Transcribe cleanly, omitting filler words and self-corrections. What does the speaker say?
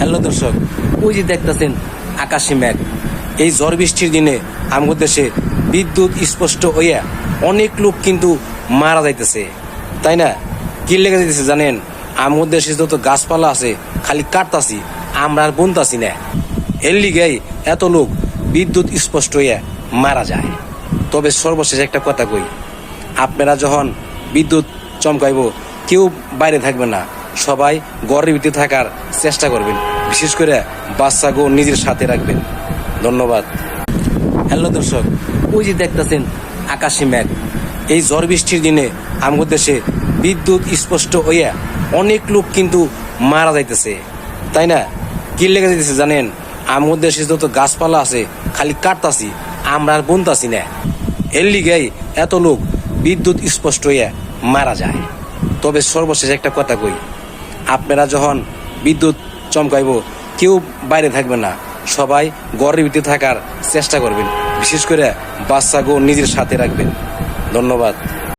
Hello দর্শক, ওই যে দেখতেছেন আকাশে মেঘ। এই ঝড় বৃষ্টির দিনে আমাদের দেশে বিদ্যুৎ স্পষ্ট হইয়া অনেক লোক কিন্তু মারা যাইতেছে, তাই না? কি লেগে যাইতেছে জানেন? আমাদের দেশে যত গাছপালা আছে খালি কাটতাছি, আমরা আর বুনতাছি না। এর লিগেই এত লোক বিদ্যুৎ স্পষ্ট হইয়া মারা যায়। তবে সর্বশেষ একটা কথা কই, আপনারা যখন বিদ্যুৎ চমকাইব কেউ বাইরে থাকবে না, সবাই ঘরের ভিতরে থাকার চেষ্টা করবেন। বিশেষ করে বাচ্চাগো নিজের সাথে রাখবেন। ধন্যবাদ। হ্যালো দর্শক, ওই যে দেখতেছেন আকাশে মেঘ। এই ঝড় বৃষ্টির দিনে আমাদের দেশে বিদ্যুৎ স্পষ্ট হইয়া অনেক লোক কিন্তু মারা যাইতেছে, তাই না? কি লেগে যাইতেছে জানেন? আমাদের দেশে যত গাছপালা আছে খালি কাটতাছি, আমরা আর বুনতাছি না। এর লিগেই এত লোক বিদ্যুৎ স্পষ্ট হইয়া মারা যায়। তবে সর্বশেষ একটা কথা কই, আপনারা যখন বিদ্যুৎ চমকাইব কেউ বাইরে থাকবে না, সবাই ঘরের ভিতরে থাকার চেষ্টা করবেন। বিশেষ করে বাচ্চাগো নিজের সাথে রাখবেন। ধন্যবাদ।